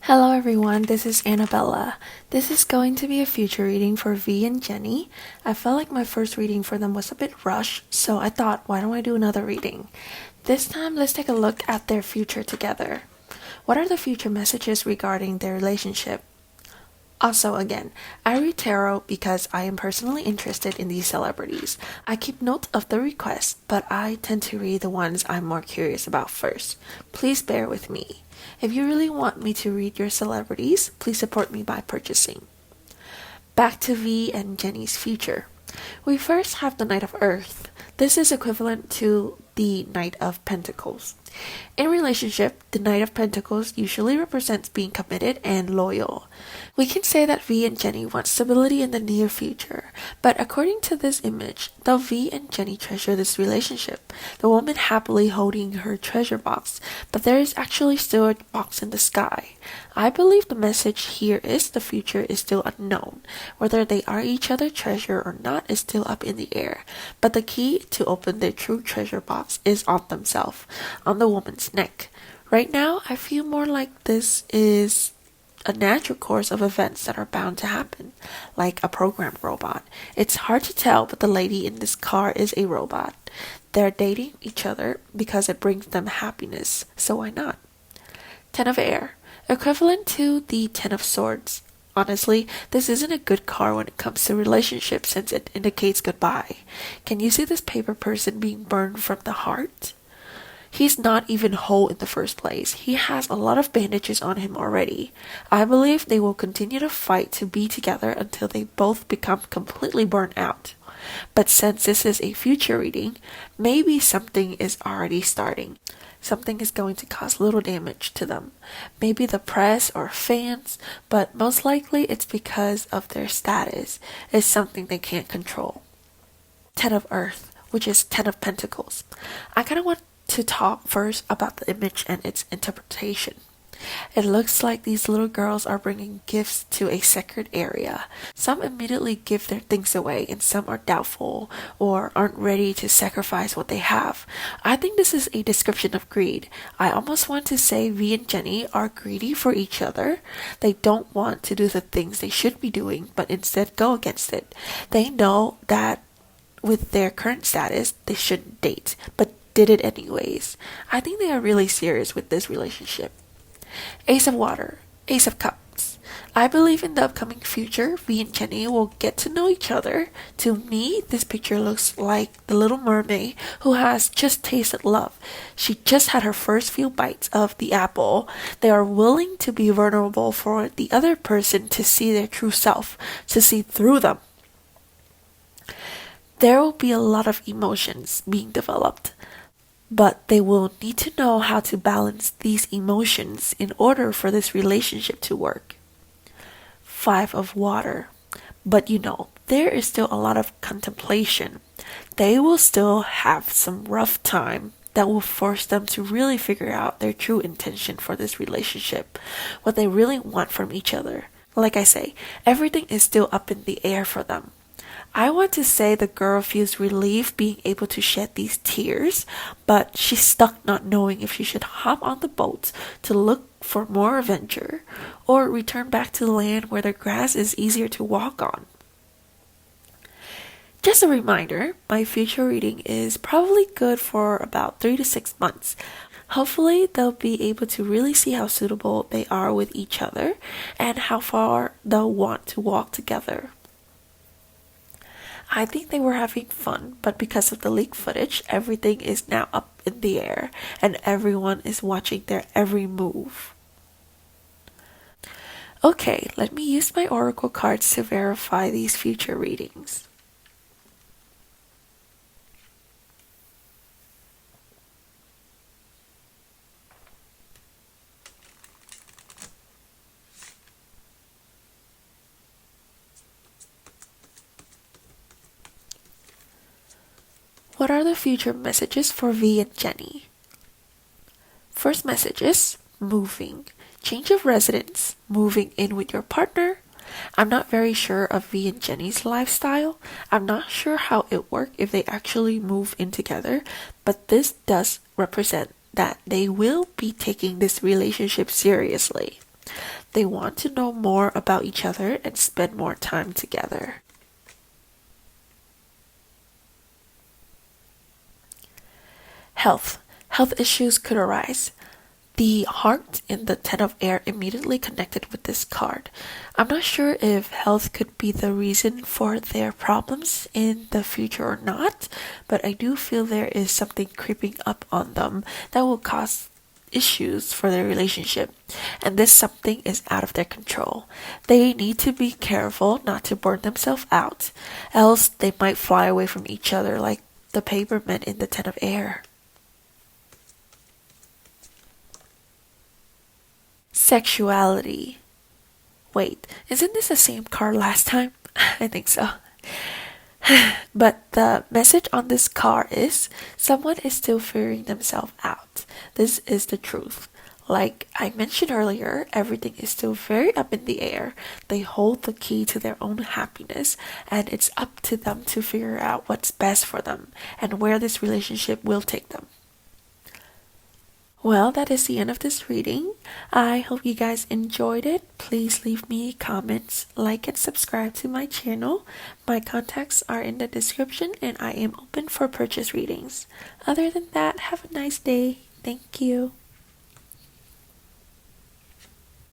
Hello everyone, this is Annabella. This is going to be a future reading for V and Jennie. I felt like my first reading for them was a bit rushed, so I thought, why don't I do another reading? This time, let's take a look at their future together. What are the future messages regarding their relationship? Also, again, I read tarot because I am personally interested in these celebrities. I keep note of the requests, but I tend to read the ones I'm more curious about first. Please bear with me. If you really want me to read your celebrities, please support me by purchasing. Back to V and Jennie's future. We first have the Knight of Earth. This is equivalent to the Knight of Pentacles. In relationship, the Knight of Pentacles usually represents being committed and loyal. We can say that V and Jennie want stability in the near future, but according to this image, though V and Jennie treasure this relationship, the woman happily holding her treasure box, but there is actually still a box in the sky. I believe the message here is the future is still unknown. Whether they are each other's treasure or not is still up in the air, but the key to open their true treasure box is on themselves, on the woman's neck. Right now, I feel more like this is a natural course of events that are bound to happen, like a programmed robot. It's hard to tell, but the lady in this car is a robot. They're dating each other because it brings them happiness, so why not? Ten of Air, equivalent to the Ten of Swords. Honestly, this isn't a good card when it comes to relationships since it indicates goodbye. Can you see this paper person being burned from the heart? He's not even whole in the first place. He has a lot of bandages on him already. I believe they will continue to fight to be together until they both become completely burnt out. But since this is a future reading, maybe something is already starting. Something is going to cause little damage to them. Maybe the press or fans, but most likely it's because of their status. It's something they can't control. Ten of Earth, which is Ten of Pentacles. I kind of want to talk first about the image and its interpretation. It looks like these little girls are bringing gifts to a sacred area. Some immediately give their things away and some are doubtful or aren't ready to sacrifice what they have. I think this is a description of greed. I almost want to say V and Jennie are greedy for each other. They don't want to do the things they should be doing but instead go against it. They know that with their current status they shouldn't date but did it anyways. I think they are really serious with this relationship. Ace of Water, Ace of Cups. I believe in the upcoming future, V and Jennie will get to know each other. To me, this picture looks like the little mermaid who has just tasted love. She just had her first few bites of the apple. They are willing to be vulnerable for the other person to see their true self, to see through them. There will be a lot of emotions being developed, but they will need to know how to balance these emotions in order for this relationship to work. Five of Water. But there is still a lot of contemplation. They will still have some rough time that will force them to really figure out their true intention for this relationship, what they really want from each other. Like I say, everything is still up in the air for them. I want to say the girl feels relief being able to shed these tears, but she's stuck not knowing if she should hop on the boat to look for more adventure or return back to the land where the grass is easier to walk on. Just a reminder, my future reading is probably good for about 3 to 6 months. Hopefully, they'll be able to really see how suitable they are with each other and how far they'll want to walk together. I think they were having fun, but because of the leaked footage, everything is now up in the air, and everyone is watching their every move. Okay, let me use my oracle cards to verify these future readings. What are the future messages for V and Jennie? First message is moving. Change of residence, moving in with your partner. I'm not very sure of V and Jennie's lifestyle. I'm not sure how it works if they actually move in together, but this does represent that they will be taking this relationship seriously. They want to know more about each other and spend more time together. Health. Health issues could arise. The heart in the Ten of Air immediately connected with this card. I'm not sure if health could be the reason for their problems in the future or not, but I do feel there is something creeping up on them that will cause issues for their relationship, and this something is out of their control. They need to be careful not to burn themselves out, else they might fly away from each other like the paperman in the Ten of Air. Sexuality. Wait, isn't this the same card last time? I think so. But the message on this card is someone is still figuring themselves out. This is the truth. Like I mentioned earlier, everything is still very up in the air. They hold the key to their own happiness, and it's up to them to figure out what's best for them and where this relationship will take them. Well, that is the end of this reading. I hope you guys enjoyed it. Please leave me comments, like, and subscribe to my channel. My contacts are in the description, and I am open for purchase readings. Other than that, have a nice day. Thank you.